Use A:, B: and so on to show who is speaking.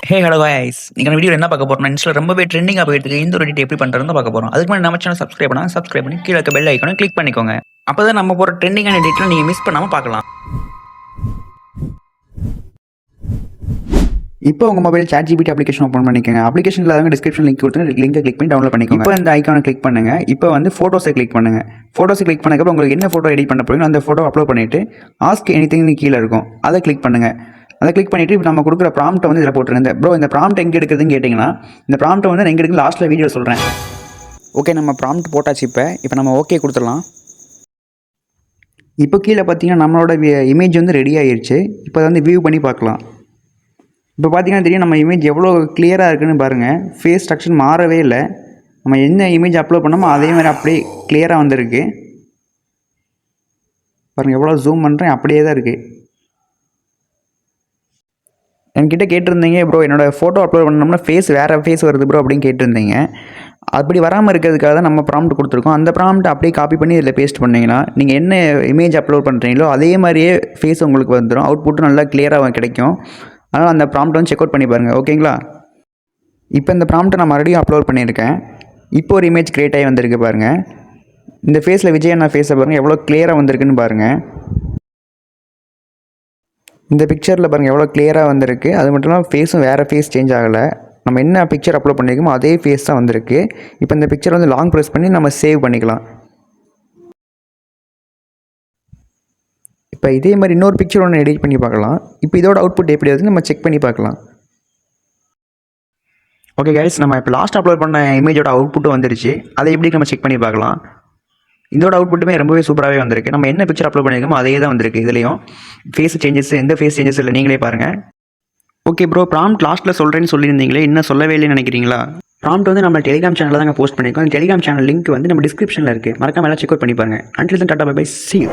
A: Hey hello guys, நீங்கள் video என்ன பார்க்க போகிறோம்? இன்ஸ்டால ரொம்பவே ட்ரெண்டிங்காக போயிட்டு இருக்கு. இந்த ஒரு எடிட் எப்படி பண்ணுறதுன்னு பார்க்க போகிறோம். அதுக்கு முன்னாடி நம்ம சேனல் சப்ஸ்கிரைப் பண்ணி கீழே இருக்க பெல் ஐக்கானை கிளிக் பண்ணிக்கோங்க. அப்போ தான் நம்ம போகிற ட்ரெண்டிங்கான எடிட்டில் நீங்கள் மிஸ் பண்ணாமல் பார்க்கலாம்.
B: இப்போ உங்கள் மொபைல் ChatGPT அப்ளிகேஷன் ஓப்பன் பண்ணிக்கோங்க. அப்ளிகேஷனில் அவங்க டிஸ்கிரிப்ஷன் லிங்க் கொடுத்து லிங்கை கிளிக் பண்ணி டவுன்லோட் பண்ணிக்கோங்க. இப்போ இந்த ஐக்கானை கிளிக் பண்ணுங்க. இப்போ வந்து ஃபோட்டோஸை கிளிக் பண்ணுங்க. ஃபோட்டோஸை கிளிக் பண்ணதுக்கப்புறம் உங்களுக்கு என்ன ஃபோட்டோ எடிட் பண்ண போறீங்களோ அந்த ஃபோட்டோ அப்லோட் பண்ணிட்டு ஆஸ்க் எனிதிங் கீழே இருக்கும், அதை கிளிக் பண்ணுங்க. அதை கிளிக் பண்ணிட்டு இப்போ நம்ம கொடுக்குற ப்ராம்ப்ட்டை வந்து இதில் போட்டுருங்க. ப்ரோ இந்த ப்ராம்ப்ட் எங்கே எடுக்குதுன்னு கேட்டிங்கன்னா, இந்த ப்ராம்ப்ட்டை வந்து நான் எங்கே எடுக்கு லாஸ்ட்டில் வீடியோ சொல்கிறேன். ஓகே, நம்ம ப்ராம்ப்ட் போட்டாச்சு. இப்போ நம்ம ஓகே கொடுத்துடலாம். இப்போ கீழே பார்த்தீங்கன்னா நம்மளோட இமேஜ் வந்து ரெடி ஆகிடுச்சு. இப்போ அதை வந்து வியூ பண்ணி பார்க்கலாம். இப்போ பார்த்தீங்கன்னா தெரியும் நம்ம இமேஜ் எவ்வளோ கிளியராக இருக்குதுன்னு பாருங்கள். ஃபேஸ் ஸ்ட்ரக்சர் மாறவே இல்லை. நம்ம என்ன இமேஜ் அப்லோட் பண்ணோமோ அதே மாதிரி அப்படியே கிளியராக வந்திருக்கு பாருங்கள். எவ்வளோ ஜூம் பண்ணுறேன் அப்படியே தான் இருக்குது. என்கிட்ட கேட்டிருந்தீங்க, ப்ரோ என்னோடய ஃபோட்டோ அப்லோட் பண்ணோம்னா வேறு ஃபேஸ் வருது ப்ரோ அப்படின்னு கேட்டிருந்தீங்க. அப்படி வராமல் இருக்கிறதுக்காக தான் நம்ம ப்ராம்ப்ட் கொடுத்துருக்கோம். அந்த ப்ராம்ப்ட் அப்படியே காப்பி பண்ணி இதில் பேஸ்ட் பண்ணிங்கன்னா நீங்கள் என்ன இமேஜ் அப்லோட் பண்ணுறீங்களோ அதே மாதிரியே ஃபேஸ் உங்களுக்கு வந்துடும். அவுட்புட்டும் நல்லா கிளியராக கிடைக்கும். அதனால் அந்த ப்ராம்ப்ட் வந்து செக் அவுட் பண்ணி பாருங்கள். ஓகேங்களா? இப்போ இந்த ப்ராம்ப்ட்டை நான் மறுபடியும் அப்லோட் பண்ணியிருக்கேன். இப்போ ஒரு இமேஜ் க்ரியேட் ஆகி வந்திருக்கு பாருங்கள். இந்த ஃபேஸில் விஜய் அண்ணா ஃபேஸை பாருங்கள் எவ்வளோ கிளியராக வந்திருக்குன்னு பாருங்கள். இந்த பிக்சரில் பாருங்கள் எவ்வளோ கிளியராக வந்திருக்கு. அது மட்டும் இல்லாமல் ஃபேஸும் வேறு ஃபேஸ் சேஞ்ச் ஆகலை. நம்ம என்ன பிக்சர் அப்லோட் பண்ணியிருக்கோமோ அதே ஃபேஸ் தான் வந்திருக்கு. இப்போ இந்த பிக்சர் வந்து லாங் ப்ரெஸ் பண்ணி நம்ம சேவ் பண்ணிக்கலாம். இப்போ இதே மாதிரி இன்னொரு பிக்சர் ஒன்று எடிட் பண்ணி பார்க்கலாம். இப்போ இதோட அவுட்புட் எப்படி வருதுன்னு நம்ம செக் பண்ணி பார்க்கலாம். ஓகே கைஸ், நம்ம இப்போ லாஸ்ட் அப்லோட் பண்ண இமேஜோட அவுட்புட்டும் வந்துருச்சு. அதை எப்படி நம்ம செக் பண்ணி பார்க்கலாம். இதோட அவுட்புட்டுமே ரொம்பவே சூப்பராகவே வந்திருக்கு. நம்ம என்ன பிக்சர் அப்லோட் பண்ணியிருக்கோமோ அதே தான் வந்திருக்கு. இதுலேயும் ஃபேஸ் சேஞ்சஸ் எந்த ஃபேஸ் சேஞ்சஸ் இல்லை, நீங்களே பாருங்கள். ஓகே ப்ரோ, ப்ராம்ப்ட் லாஸ்ட்டில் சொல்கிறேன்னு சொல்லியிருந்தீங்களே, இன்னும் சொல்லவே இல்லைன்னு நினைக்கிறீங்களா? ப்ராம்ப்ட் வந்து நம்ம டெலிகிராம் சேனலில் தாங்க போஸ்ட் பண்ணியிருக்கோம். அந்த டெலிகிராம் சேனல் லிங்க் வந்து நம்ம டிஸ்கிரிப்ஷனில் இருக்குது. மறக்காம எல்லாம் செக் அவுட் பண்ணி பாருங்கள். Until then tata bye bye, see you.